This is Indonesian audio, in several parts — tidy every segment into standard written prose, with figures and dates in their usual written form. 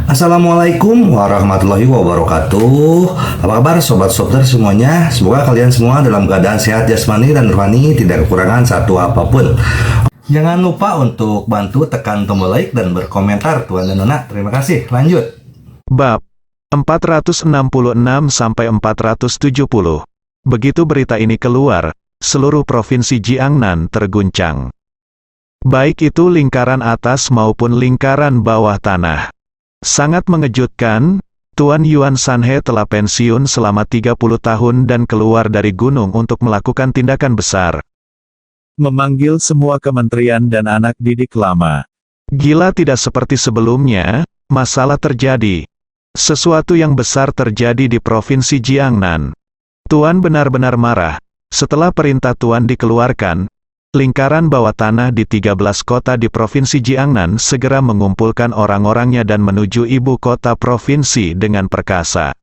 Assalamualaikum warahmatullahi wabarakatuh. Apa kabar sobat Sobter semuanya? Semoga kalian semua dalam keadaan sehat jasmani dan rohani, tidak kekurangan satu apapun. Jangan lupa untuk bantu tekan tombol like dan berkomentar Tuan dan Nona. Terima kasih. Lanjut. Bab 466-470. Begitu berita ini keluar, seluruh provinsi Jiangnan terguncang. Baik itu lingkaran atas maupun lingkaran bawah tanah. Sangat mengejutkan, Tuan Yuan Sanhe telah pensiun selama 30 tahun dan keluar dari gunung untuk melakukan tindakan besar. Memanggil semua kementerian dan anak didik lama. Gila tidak seperti sebelumnya, masalah terjadi. Sesuatu yang besar terjadi di provinsi Jiangnan. Tuan benar-benar marah. Setelah perintah Tuan dikeluarkan, lingkaran bawah tanah di 13 kota di Provinsi Jiangnan segera mengumpulkan orang-orangnya dan menuju ibu kota provinsi dengan perkasa.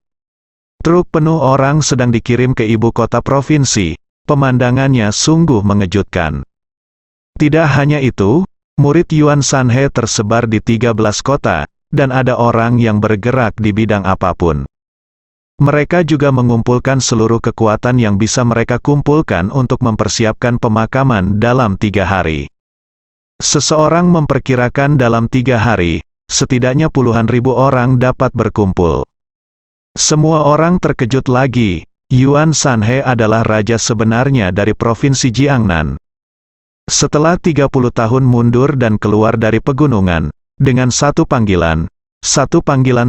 Truk penuh orang sedang dikirim ke ibu kota provinsi, pemandangannya sungguh mengejutkan. Tidak hanya itu, murid Yuan Sanhe tersebar di 13 kota, dan ada orang yang bergerak di bidang apapun. Mereka juga mengumpulkan seluruh kekuatan yang bisa mereka kumpulkan untuk mempersiapkan pemakaman dalam 3 hari. Seseorang memperkirakan dalam 3 hari, setidaknya puluhan ribu orang dapat berkumpul. Semua orang terkejut lagi, Yuan Sanhe adalah raja sebenarnya dari provinsi Jiangnan. Setelah 30 tahun mundur dan keluar dari pegunungan, dengan satu panggilan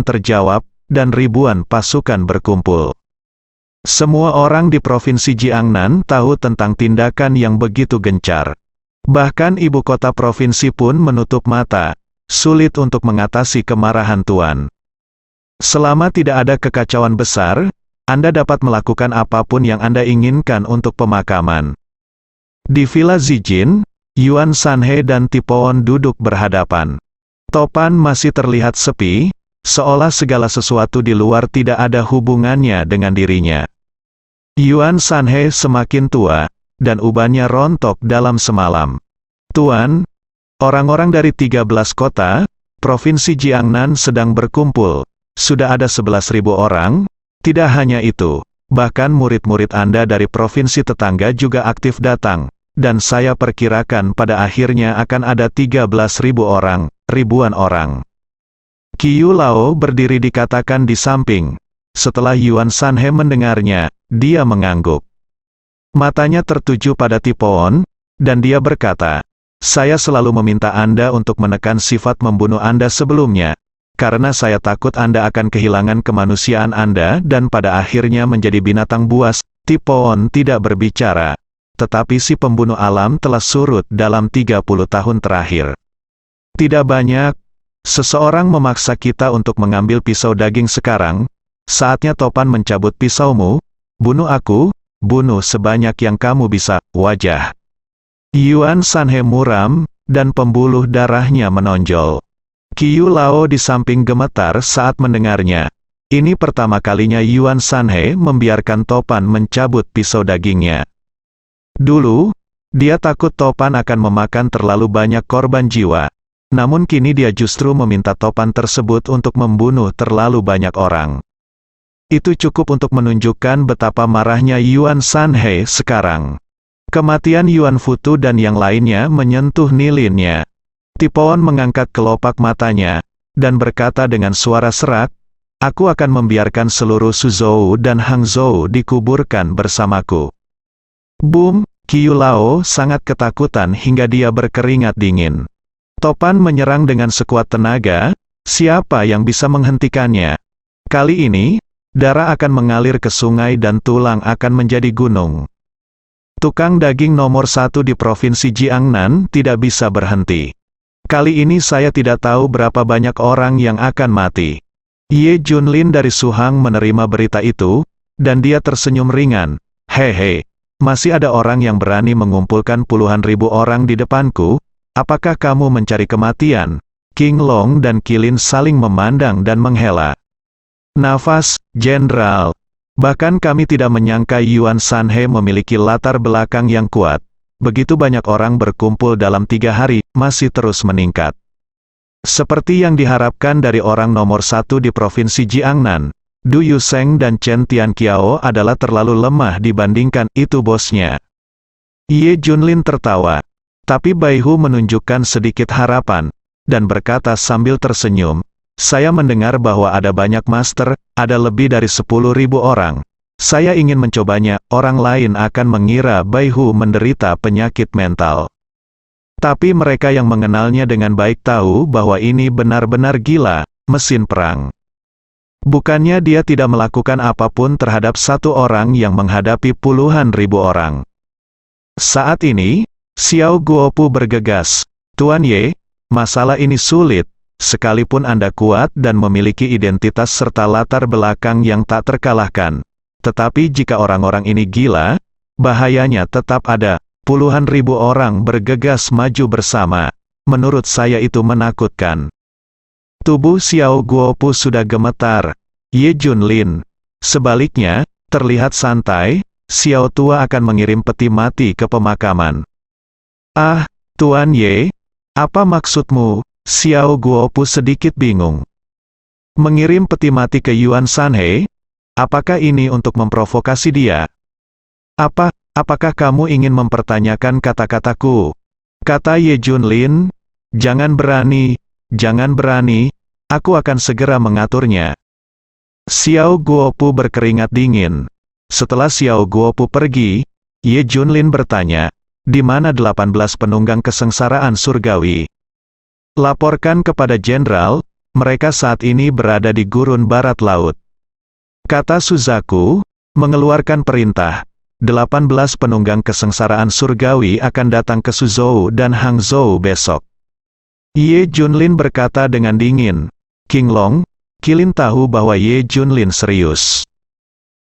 terjawab, dan ribuan pasukan berkumpul. Semua orang di provinsi Jiangnan tahu tentang tindakan yang begitu gencar. Bahkan ibu kota provinsi pun menutup mata, sulit untuk mengatasi kemarahan Tuan. Selama tidak ada kekacauan besar, Anda dapat melakukan apapun yang Anda inginkan untuk pemakaman. Di Villa Zijin, Yuan Sanhe dan Tipowon duduk berhadapan. Topan masih terlihat sepi, seolah segala sesuatu di luar tidak ada hubungannya dengan dirinya. Yuan Sanhe semakin tua, dan ubannya rontok dalam semalam. Tuan, orang-orang dari 13 kota, Provinsi Jiangnan sedang berkumpul. Sudah ada 11.000 orang. Tidak hanya itu, bahkan murid-murid Anda dari provinsi tetangga juga aktif datang, dan saya perkirakan pada akhirnya akan ada 13.000 orang, ribuan orang. Qiu Lao berdiri dikatakan di samping. Setelah Yuan Sanhe mendengarnya, dia mengangguk. Matanya tertuju pada Tipowon, dan dia berkata, "Saya selalu meminta Anda untuk menekan sifat membunuh Anda sebelumnya, karena saya takut Anda akan kehilangan kemanusiaan Anda dan pada akhirnya menjadi binatang buas." Tipowon tidak berbicara, tetapi si pembunuh alam telah surut dalam 30 tahun terakhir. Tidak banyak. Seseorang memaksa kita untuk mengambil pisau daging sekarang. Saatnya Topan mencabut pisaumu. Bunuh aku, bunuh sebanyak yang kamu bisa. Wajah Yuan Sanhe muram, dan pembuluh darahnya menonjol. Qiu Lao di samping gemetar saat mendengarnya. Ini pertama kalinya Yuan Sanhe membiarkan Topan mencabut pisau dagingnya. Dulu, dia takut Topan akan memakan terlalu banyak korban jiwa. Namun kini dia justru meminta Topan tersebut untuk membunuh terlalu banyak orang. Itu cukup untuk menunjukkan betapa marahnya Yuan Sanhe sekarang. Kematian Yuan Futu dan yang lainnya menyentuh nilinnya. Tipowon mengangkat kelopak matanya, dan berkata dengan suara serak, "Aku akan membiarkan seluruh Suzhou dan Hangzhou dikuburkan bersamaku." Boom! Qiu Lao sangat ketakutan hingga dia berkeringat dingin. Topan menyerang dengan sekuat tenaga, siapa yang bisa menghentikannya? Kali ini, darah akan mengalir ke sungai dan tulang akan menjadi gunung. Tukang daging nomor 1 di Provinsi Jiangnan tidak bisa berhenti. Kali ini saya tidak tahu berapa banyak orang yang akan mati. Ye Junlin dari Suhang menerima berita itu, dan dia tersenyum ringan. Hehe, masih ada orang yang berani mengumpulkan puluhan ribu orang di depanku? Apakah kamu mencari kematian? King Long dan Qilin saling memandang dan menghela nafas. Jenderal, bahkan kami tidak menyangka Yuan Sanhe memiliki latar belakang yang kuat. Begitu banyak orang berkumpul dalam 3 hari, masih terus meningkat. Seperti yang diharapkan dari orang nomor satu di Provinsi Jiangnan, Du Yuseng dan Chen Tianqiao adalah terlalu lemah dibandingkan itu bosnya. Ye Junlin tertawa. Tapi Bai Hu menunjukkan sedikit harapan, dan berkata sambil tersenyum, saya mendengar bahwa ada banyak master, ada lebih dari 10.000 orang. Saya ingin mencobanya, orang lain akan mengira Bai Hu menderita penyakit mental. Tapi mereka yang mengenalnya dengan baik tahu bahwa ini benar-benar gila, mesin perang. Bukannya dia tidak melakukan apapun terhadap satu orang yang menghadapi puluhan ribu orang. Saat ini, Xiao Guopu bergegas, Tuan Ye, masalah ini sulit, sekalipun Anda kuat dan memiliki identitas serta latar belakang yang tak terkalahkan. Tetapi jika orang-orang ini gila, bahayanya tetap ada. Puluhan ribu orang bergegas maju bersama. Menurut saya itu menakutkan. Tubuh Xiao Guopu sudah gemetar. Ye Junlin, sebaliknya, terlihat santai. Xiao Tua akan mengirim peti mati ke pemakaman. Ah, Tuan Ye, apa maksudmu? Xiao Guopu sedikit bingung. Mengirim peti mati ke Yuan Sanhe? Apakah ini untuk memprovokasi dia? Apakah kamu ingin mempertanyakan kata-kataku? Kata Ye Junlin, jangan berani, aku akan segera mengaturnya. Xiao Guopu berkeringat dingin. Setelah Xiao Guopu pergi, Ye Junlin bertanya, di mana 18 penunggang kesengsaraan surgawi? Laporkan kepada jenderal, mereka saat ini berada di gurun barat laut. Kata Suzaku, mengeluarkan perintah. 18 penunggang kesengsaraan surgawi akan datang ke Suzhou dan Hangzhou besok. Ye Junlin berkata dengan dingin. King Long, Qilin tahu bahwa Ye Junlin serius.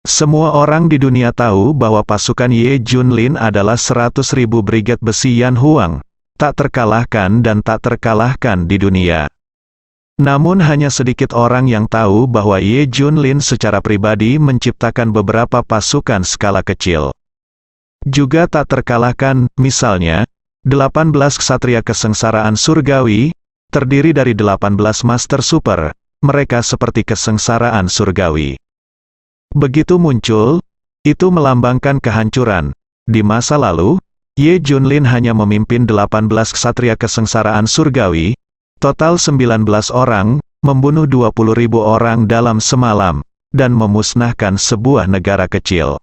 Semua orang di dunia tahu bahwa pasukan Ye Junlin adalah 100.000 brigade besi Yan Huang, tak terkalahkan dan tak terkalahkan di dunia. Namun hanya sedikit orang yang tahu bahwa Ye Junlin secara pribadi menciptakan beberapa pasukan skala kecil. Juga tak terkalahkan, misalnya, 18 ksatria kesengsaraan surgawi, terdiri dari 18 master super, mereka seperti kesengsaraan surgawi. Begitu muncul, itu melambangkan kehancuran. Di masa lalu, Ye Junlin hanya memimpin 18 ksatria kesengsaraan surgawi, total 19 orang, membunuh 20.000 orang dalam semalam, dan memusnahkan sebuah negara kecil.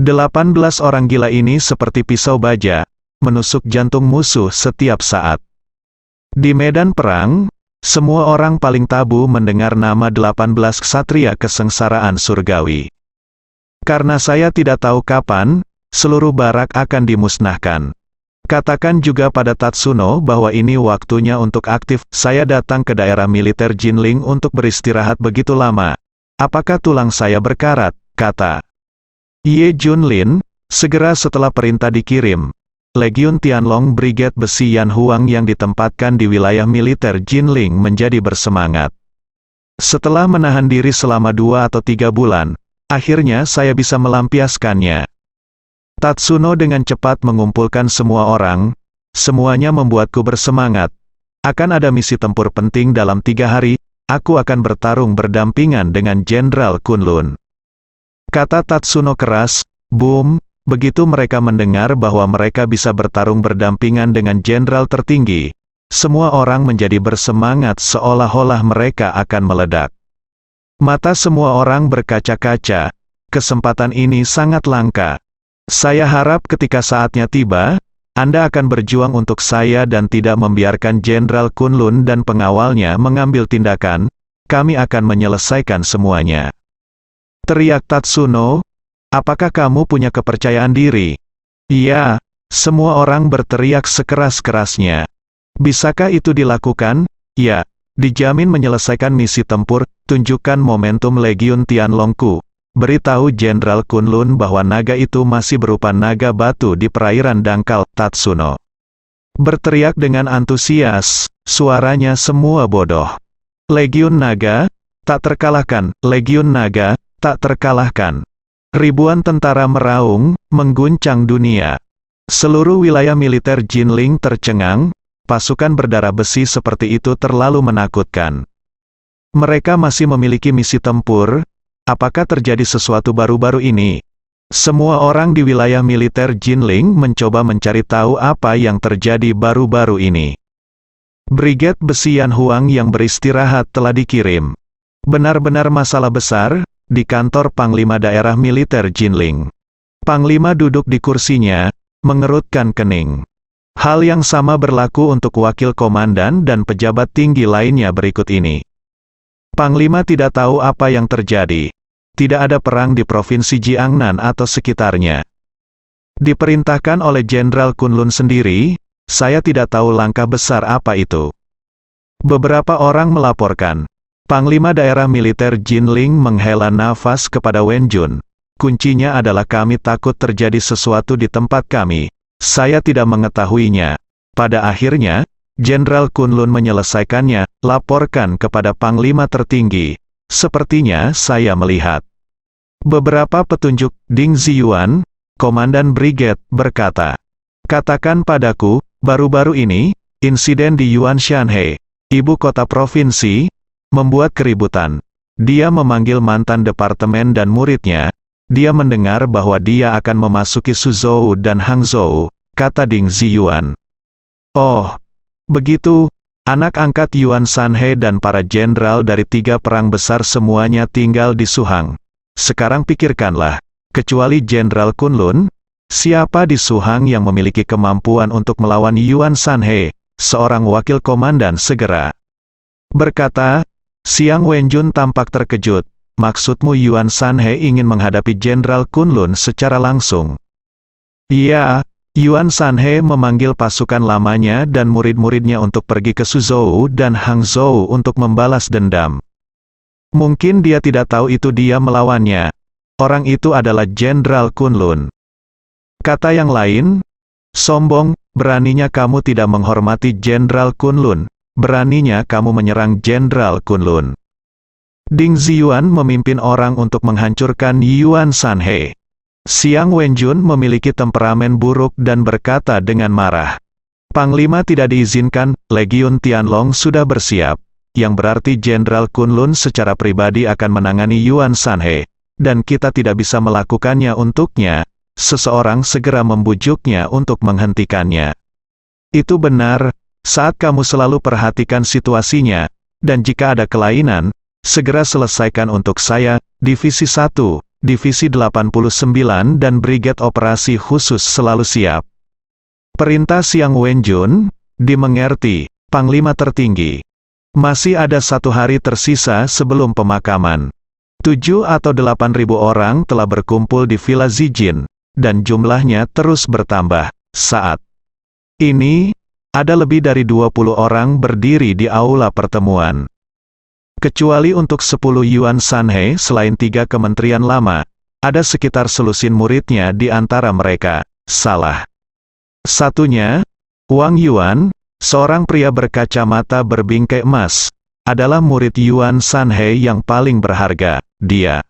18 orang gila ini seperti pisau baja, menusuk jantung musuh setiap saat. Di medan perang, semua orang paling tabu mendengar nama 18 ksatria kesengsaraan surgawi. Karena saya tidak tahu kapan, seluruh barak akan dimusnahkan. Katakan juga pada Tatsuno bahwa ini waktunya untuk aktif. Saya datang ke daerah militer Jinling untuk beristirahat begitu lama. Apakah tulang saya berkarat? Kata Ye Junlin, segera setelah perintah dikirim. Legiun Tianlong Brigade Besi Yan Huang yang ditempatkan di wilayah militer Jinling menjadi bersemangat. Setelah menahan diri selama 2 atau 3 bulan, akhirnya saya bisa melampiaskannya. Tatsuno dengan cepat mengumpulkan semua orang, semuanya membuatku bersemangat. Akan ada misi tempur penting dalam 3 hari, aku akan bertarung berdampingan dengan Jenderal Kunlun. Kata Tatsuno keras, boom, begitu mereka mendengar bahwa mereka bisa bertarung berdampingan dengan jenderal tertinggi, semua orang menjadi bersemangat seolah-olah mereka akan meledak. Mata semua orang berkaca-kaca, kesempatan ini sangat langka. Saya harap ketika saatnya tiba, Anda akan berjuang untuk saya dan tidak membiarkan Jenderal Kunlun dan pengawalnya mengambil tindakan, kami akan menyelesaikan semuanya. Teriak Tatsuno, apakah kamu punya kepercayaan diri? Iya, semua orang berteriak sekeras-kerasnya. Bisakah itu dilakukan? Ya, dijamin menyelesaikan misi tempur, tunjukkan momentum Legiun Tianlongku. Beritahu Jenderal Kunlun bahwa naga itu masih berupa naga batu di perairan dangkal. Tatsuno berteriak dengan antusias, suaranya semua bodoh. Legiun naga, tak terkalahkan, Legiun naga, tak terkalahkan. Ribuan tentara meraung, mengguncang dunia. Seluruh wilayah militer Jinling tercengang, pasukan berdarah besi seperti itu terlalu menakutkan. Mereka masih memiliki misi tempur. Apakah terjadi sesuatu baru-baru ini? Semua orang di wilayah militer Jinling mencoba mencari tahu apa yang terjadi baru-baru ini. Brigade Besi Yan Huang yang beristirahat telah dikirim. Benar-benar masalah besar, di kantor Panglima Daerah Militer Jinling. Panglima duduk di kursinya, mengerutkan kening. Hal yang sama berlaku untuk wakil komandan dan pejabat tinggi lainnya berikut ini. Panglima tidak tahu apa yang terjadi. Tidak ada perang di Provinsi Jiangnan atau sekitarnya. Diperintahkan oleh Jenderal Kunlun sendiri, saya tidak tahu langkah besar apa itu. Beberapa orang melaporkan. Panglima Daerah Militer Jinling menghela nafas kepada Wen Jun. Kuncinya adalah kami takut terjadi sesuatu di tempat kami. Saya tidak mengetahuinya. Pada akhirnya, Jenderal Kunlun menyelesaikannya, laporkan kepada Panglima tertinggi. Sepertinya saya melihat beberapa petunjuk. Ding Ziyuan, Komandan Brigade, berkata, katakan padaku, baru-baru ini, insiden di Yuanshanhe, ibu kota provinsi, membuat keributan. Dia memanggil mantan departemen dan muridnya. Dia mendengar bahwa dia akan memasuki Suzhou dan Hangzhou, kata Ding Ziyuan. Oh, begitu. Anak angkat Yuan Sanhe dan para jenderal dari 3 perang besar semuanya tinggal di Suhang. Sekarang pikirkanlah, kecuali Jenderal Kunlun, siapa di Suhang yang memiliki kemampuan untuk melawan Yuan Sanhe? Seorang wakil komandan segera berkata. Siang Wenjun tampak terkejut. Maksudmu Yuan Sanhe ingin menghadapi Jenderal Kunlun secara langsung? Iya. Yuan Sanhe memanggil pasukan lamanya dan murid-muridnya untuk pergi ke Suzhou dan Hangzhou untuk membalas dendam. Mungkin dia tidak tahu itu dia melawannya. Orang itu adalah Jenderal Kunlun. Kata yang lain, sombong, beraninya kamu tidak menghormati Jenderal Kunlun, beraninya kamu menyerang Jenderal Kunlun. Ding Ziyuan memimpin orang untuk menghancurkan Yuan Sanhe. Siang Wenjun memiliki temperamen buruk dan berkata dengan marah. Panglima tidak diizinkan, Legiun Tianlong sudah bersiap, yang berarti Jenderal Kunlun secara pribadi akan menangani Yuan Sanhe, dan kita tidak bisa melakukannya untuknya, seseorang segera membujuknya untuk menghentikannya. Itu benar, saat kamu selalu perhatikan situasinya, dan jika ada kelainan, segera selesaikan untuk saya, Divisi 1. Divisi 89 dan Brigade Operasi Khusus selalu siap. Perintah Siang Wenjun, dimengerti, Panglima tertinggi. Masih ada 1 hari tersisa sebelum pemakaman. 7 atau 8 ribu orang telah berkumpul di Villa Zijin, dan jumlahnya terus bertambah. Saat ini, ada lebih dari 20 orang berdiri di aula pertemuan. Kecuali untuk 10 Yuan Sanhe selain 3 kementerian lama, ada sekitar selusin muridnya di antara mereka. Salah satunya, Wang Yuan, seorang pria berkacamata berbingkai emas, adalah murid Yuan Sanhe yang paling berharga. Dia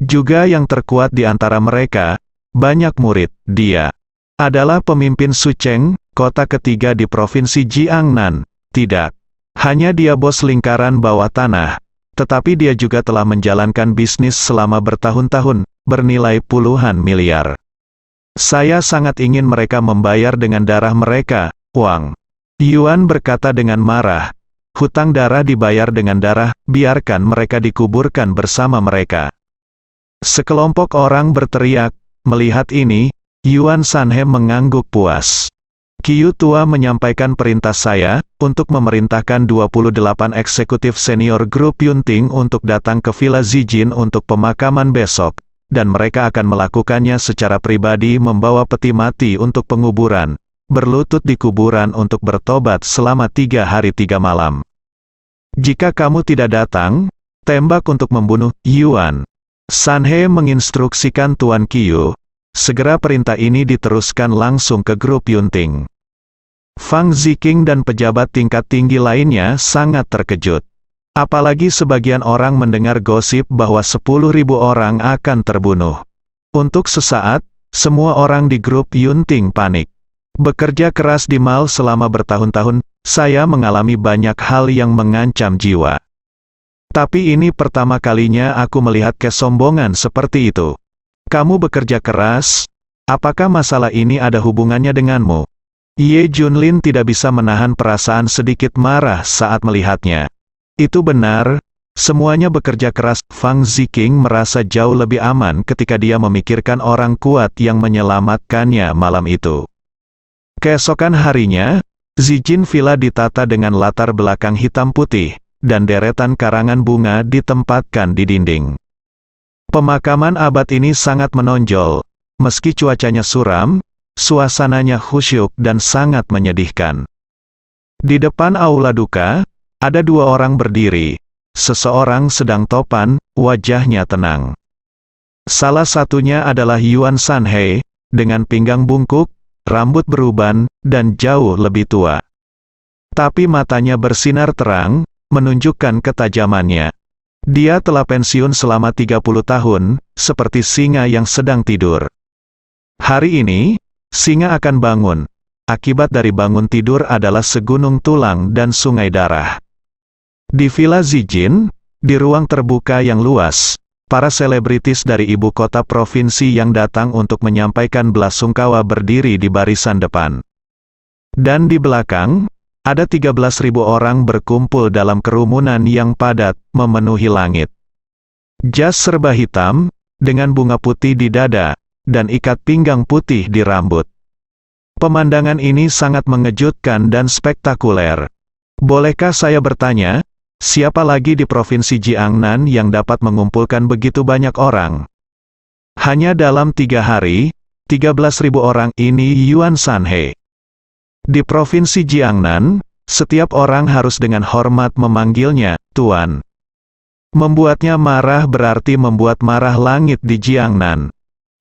juga yang terkuat di antara mereka, banyak murid. Dia adalah pemimpin Sucheng, kota ketiga di Provinsi Jiangnan. Tidak hanya dia bos lingkaran bawah tanah, tetapi dia juga telah menjalankan bisnis selama bertahun-tahun, bernilai puluhan miliar. Saya sangat ingin mereka membayar dengan darah mereka, Wang Yuan berkata dengan marah. Hutang darah dibayar dengan darah, biarkan mereka dikuburkan bersama mereka. Sekelompok orang berteriak. Melihat ini, Yuan Sanhe mengangguk puas. Qiu Tua menyampaikan perintah saya, untuk memerintahkan 28 eksekutif senior grup Yunting untuk datang ke Villa Zijin untuk pemakaman besok, dan mereka akan melakukannya secara pribadi membawa peti mati untuk penguburan, berlutut di kuburan untuk bertobat selama 3 hari 3 malam. Jika kamu tidak datang, tembak untuk membunuh Yuan Sanhe menginstruksikan Tuan Qiu. Segera perintah ini diteruskan langsung ke grup Yunting. Fang Ziqing dan pejabat tingkat tinggi lainnya sangat terkejut. Apalagi sebagian orang mendengar gosip bahwa 10.000 orang akan terbunuh. Untuk sesaat, semua orang di grup Yunting panik. Bekerja keras di mall selama bertahun-tahun, saya mengalami banyak hal yang mengancam jiwa. Tapi ini pertama kalinya aku melihat kesombongan seperti itu. Kamu bekerja keras? Apakah masalah ini ada hubungannya denganmu? Ye Junlin tidak bisa menahan perasaan sedikit marah saat melihatnya. Itu benar, semuanya bekerja keras. Fang Ziqing merasa jauh lebih aman ketika dia memikirkan orang kuat yang menyelamatkannya malam itu. Keesokan harinya, Zijin Villa ditata dengan latar belakang hitam putih, dan deretan karangan bunga ditempatkan di dinding. Pemakaman abad ini sangat menonjol, meski cuacanya suram, suasananya khusyuk dan sangat menyedihkan. Di depan aula duka, ada dua orang berdiri, seseorang sedang topan, wajahnya tenang. Salah satunya adalah Yuan Sanhe, dengan pinggang bungkuk, rambut beruban, dan jauh lebih tua. Tapi matanya bersinar terang, menunjukkan ketajamannya. Dia telah pensiun selama 30 tahun, seperti singa yang sedang tidur. Hari ini, singa akan bangun. Akibat dari bangun tidur adalah segunung tulang dan sungai darah. Di Villa Zijin, di ruang terbuka yang luas, para selebritis dari ibu kota provinsi yang datang untuk menyampaikan belasungkawa berdiri di barisan depan. Dan di belakang, ada 13.000 orang berkumpul dalam kerumunan yang padat, memenuhi langit. Jas serba hitam, dengan bunga putih di dada, dan ikat pinggang putih di rambut. Pemandangan ini sangat mengejutkan dan spektakuler. Bolehkah saya bertanya, siapa lagi di provinsi Jiangnan yang dapat mengumpulkan begitu banyak orang? Hanya dalam 3 hari, 13.000 orang ini Yuan Sanhe. Di provinsi Jiangnan, setiap orang harus dengan hormat memanggilnya, Tuan. Membuatnya marah berarti membuat marah langit di Jiangnan.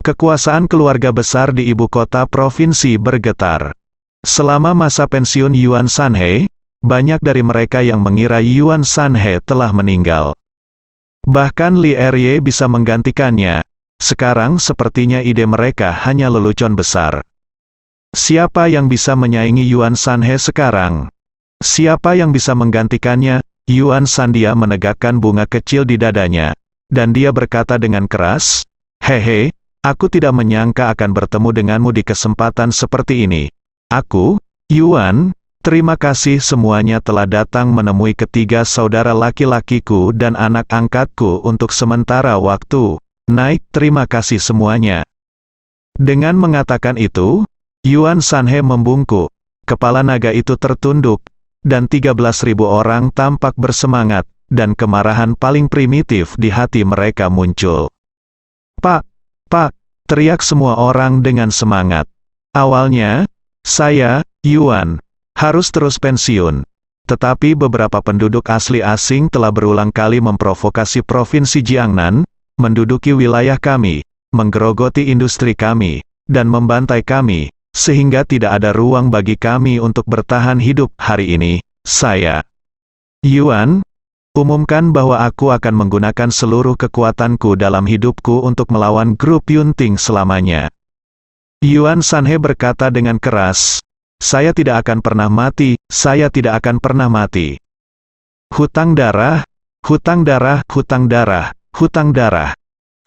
Kekuasaan keluarga besar di ibu kota provinsi bergetar. Selama masa pensiun Yuan Sanhe, banyak dari mereka yang mengira Yuan Sanhe telah meninggal. Bahkan Li Erye bisa menggantikannya. Sekarang sepertinya ide mereka hanya lelucon besar. Siapa yang bisa menyaingi Yuan Sanhe sekarang? Siapa yang bisa menggantikannya? Yuan Sandia menegakkan bunga kecil di dadanya. Dan dia berkata dengan keras, "Hehe, aku tidak menyangka akan bertemu denganmu di kesempatan seperti ini. Aku, Yuan, terima kasih semuanya telah datang menemui ketiga saudara laki-lakiku dan anak angkatku untuk sementara waktu. Naik, terima kasih semuanya." Dengan mengatakan itu, Yuan Sanhe membungkuk, kepala naga itu tertunduk, dan 13.000 orang tampak bersemangat, dan kemarahan paling primitif di hati mereka muncul. Pak, teriak semua orang dengan semangat. Awalnya, saya, Yuan, harus terus pensiun. Tetapi beberapa penduduk asli asing telah berulang kali memprovokasi provinsi Jiangnan, menduduki wilayah kami, menggerogoti industri kami, dan membantai kami, sehingga tidak ada ruang bagi kami untuk bertahan hidup. Hari ini, saya, Yuan, umumkan bahwa aku akan menggunakan seluruh kekuatanku dalam hidupku untuk melawan grup Yunting selamanya. Yuan Sanhe berkata dengan keras, "Saya tidak akan pernah mati, saya tidak akan pernah mati. Hutang darah, hutang darah, hutang darah, hutang darah."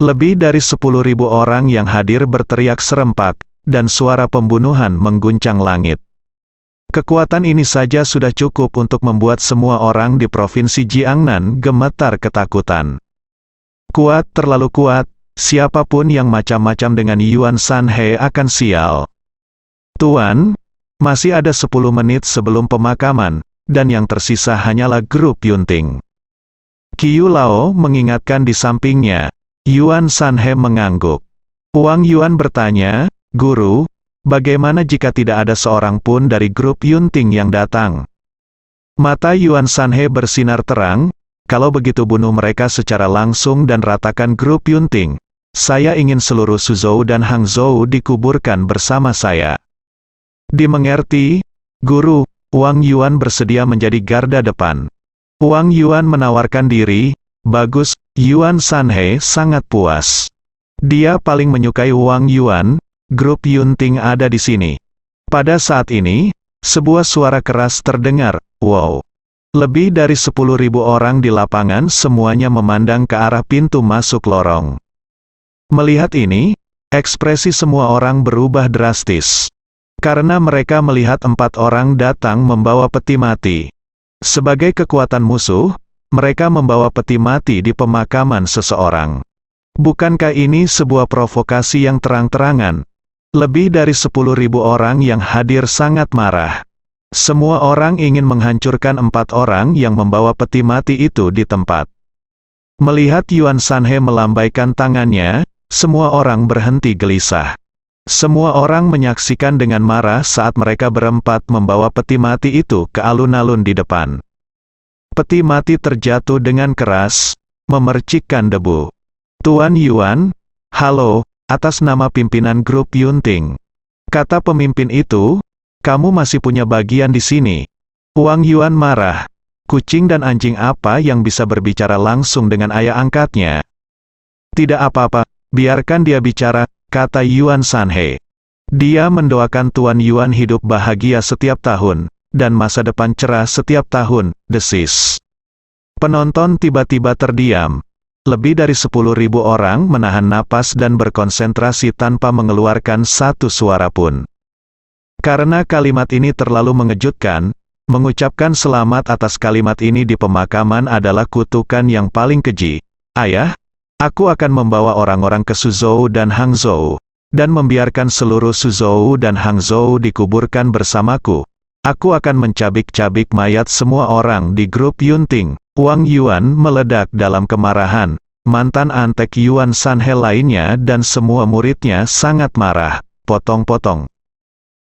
Lebih dari 10.000 orang yang hadir berteriak serempak, dan suara pembunuhan mengguncang langit. Kekuatan ini saja sudah cukup untuk membuat semua orang di provinsi Jiangnan gemetar ketakutan. Kuat, terlalu kuat, siapapun yang macam-macam dengan Yuan Sanhe akan sial. Tuan, masih ada 10 menit sebelum pemakaman, dan yang tersisa hanyalah grup Yunting. Qiu Lao mengingatkan di sampingnya. Yuan Sanhe mengangguk. Wang Yuan bertanya, "Guru, bagaimana jika tidak ada seorang pun dari grup Yunting yang datang?" Mata Yuan Sanhe bersinar terang, "Kalau begitu bunuh mereka secara langsung dan ratakan grup Yunting. Saya ingin seluruh Suzhou dan Hangzhou dikuburkan bersama saya." Dimengerti, Guru. Wang Yuan bersedia menjadi garda depan. Wang Yuan menawarkan diri. Bagus, Yuan Sanhe sangat puas. Dia paling menyukai Wang Yuan. Grup Yunting ada di sini. Pada saat ini, sebuah suara keras terdengar, wow. Lebih dari 10.000 orang di lapangan semuanya memandang ke arah pintu masuk lorong. Melihat ini, ekspresi semua orang berubah drastis. Karena mereka melihat 4 orang datang membawa peti mati. Sebagai kekuatan musuh, mereka membawa peti mati di pemakaman seseorang. Bukankah ini sebuah provokasi yang terang-terangan? Lebih dari 10.000 orang yang hadir sangat marah. Semua orang ingin menghancurkan 4 orang yang membawa peti mati itu di tempat. Melihat Yuan Sanhe melambaikan tangannya, semua orang berhenti gelisah. Semua orang menyaksikan dengan marah saat mereka berempat membawa peti mati itu ke alun-alun di depan. Peti mati terjatuh dengan keras, memercikkan debu. Tuan Yuan, halo, atas nama pimpinan grup Yunting. Kata pemimpin itu, kamu masih punya bagian di sini. Wang Yuan marah. Kucing dan anjing apa yang bisa berbicara langsung dengan ayah angkatnya? Tidak apa-apa, biarkan dia bicara, kata Yuan Sanhe. Dia mendoakan Tuan Yuan hidup bahagia setiap tahun, dan masa depan cerah setiap tahun, desis. Penonton tiba-tiba terdiam. Lebih dari 10.000 orang menahan napas dan berkonsentrasi tanpa mengeluarkan satu suara pun. Karena kalimat ini terlalu mengejutkan, mengucapkan selamat atas kalimat ini di pemakaman adalah kutukan yang paling keji. Ayah, aku akan membawa orang-orang ke Suzhou dan Hangzhou, dan membiarkan seluruh Suzhou dan Hangzhou dikuburkan bersamaku. Aku akan mencabik-cabik mayat semua orang di grup Yunting. Wang Yuan meledak dalam kemarahan. Mantan antek Yuan Sanhe lainnya dan semua muridnya sangat marah. Potong-potong.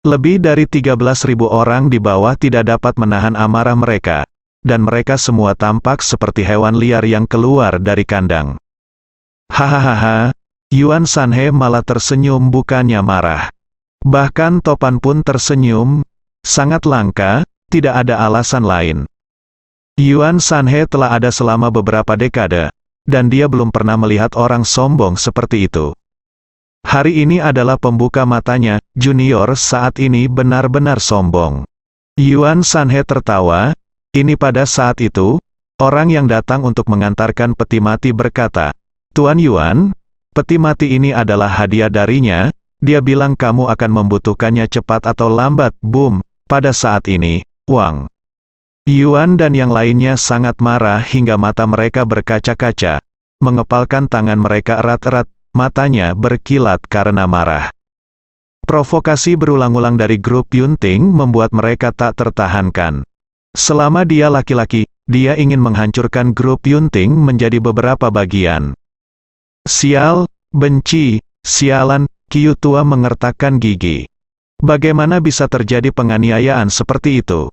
Lebih dari 13.000 orang di bawah tidak dapat menahan amarah mereka. Dan mereka semua tampak seperti hewan liar yang keluar dari kandang. Hahaha, Yuan Sanhe malah tersenyum bukannya marah. Bahkan Topan pun tersenyum. Sangat langka, tidak ada alasan lain. Yuan Sanhe telah ada selama beberapa dekade, dan dia belum pernah melihat orang sombong seperti itu. Hari ini adalah pembuka matanya, junior saat ini benar-benar sombong. Yuan Sanhe tertawa, ini pada saat itu, orang yang datang untuk mengantarkan peti mati berkata, Tuan Yuan, peti mati ini adalah hadiah darinya, dia bilang kamu akan membutuhkannya cepat atau lambat, boom, pada saat ini, Wang Yuan dan yang lainnya sangat marah hingga mata mereka berkaca-kaca, mengepalkan tangan mereka erat-erat, matanya berkilat karena marah. Provokasi berulang-ulang dari grup Yunting membuat mereka tak tertahankan. Selama dia laki-laki, dia ingin menghancurkan grup Yunting menjadi beberapa bagian. Sial, benci, sialan, Qiu tua mengertakkan gigi. Bagaimana bisa terjadi penganiayaan seperti itu?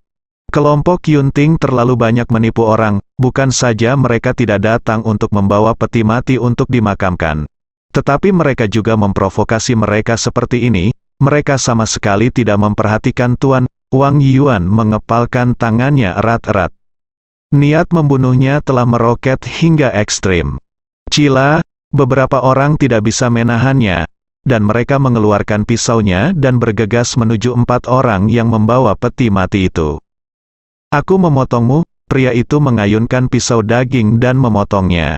Kelompok Yunting terlalu banyak menipu orang, bukan saja mereka tidak datang untuk membawa peti mati untuk dimakamkan. Tetapi mereka juga memprovokasi mereka seperti ini, mereka sama sekali tidak memperhatikan Tuan. Wang Yuan mengepalkan tangannya erat-erat. Niat membunuhnya telah meroket hingga ekstrim. Cila, beberapa orang tidak bisa menahannya, dan mereka mengeluarkan pisaunya dan bergegas menuju 4 orang yang membawa peti mati itu. Aku memotongmu, pria itu mengayunkan pisau daging dan memotongnya.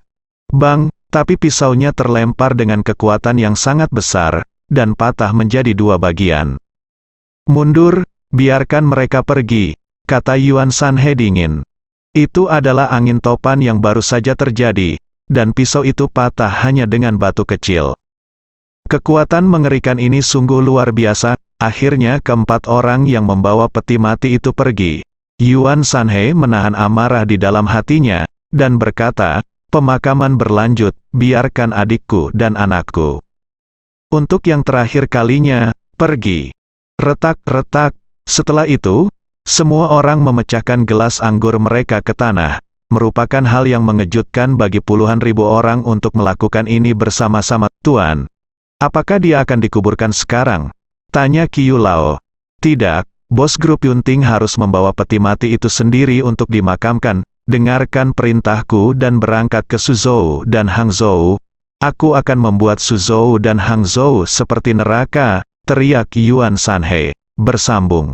Bang, tapi pisaunya terlempar dengan kekuatan yang sangat besar, dan patah menjadi 2 bagian. Mundur, biarkan mereka pergi, kata Yuan Sanhe dingin. Itu adalah angin topan yang baru saja terjadi, dan pisau itu patah hanya dengan batu kecil. Kekuatan mengerikan ini sungguh luar biasa, akhirnya keempat orang yang membawa peti mati itu pergi. Yuan Sanhe menahan amarah di dalam hatinya, dan berkata, pemakaman berlanjut, biarkan adikku dan anakku. Untuk yang terakhir kalinya, pergi. Retak-retak. Setelah itu, semua orang memecahkan gelas anggur mereka ke tanah. Merupakan hal yang mengejutkan bagi puluhan ribu orang untuk melakukan ini bersama-sama. Tuan, apakah dia akan dikuburkan sekarang? Tanya Qiu Lao. Tidak. Bos grup Yunting harus membawa peti mati itu sendiri untuk dimakamkan. Dengarkan perintahku dan berangkat ke Suzhou dan Hangzhou. Aku akan membuat Suzhou dan Hangzhou seperti neraka, teriak Yuan Sanhe. bersambung.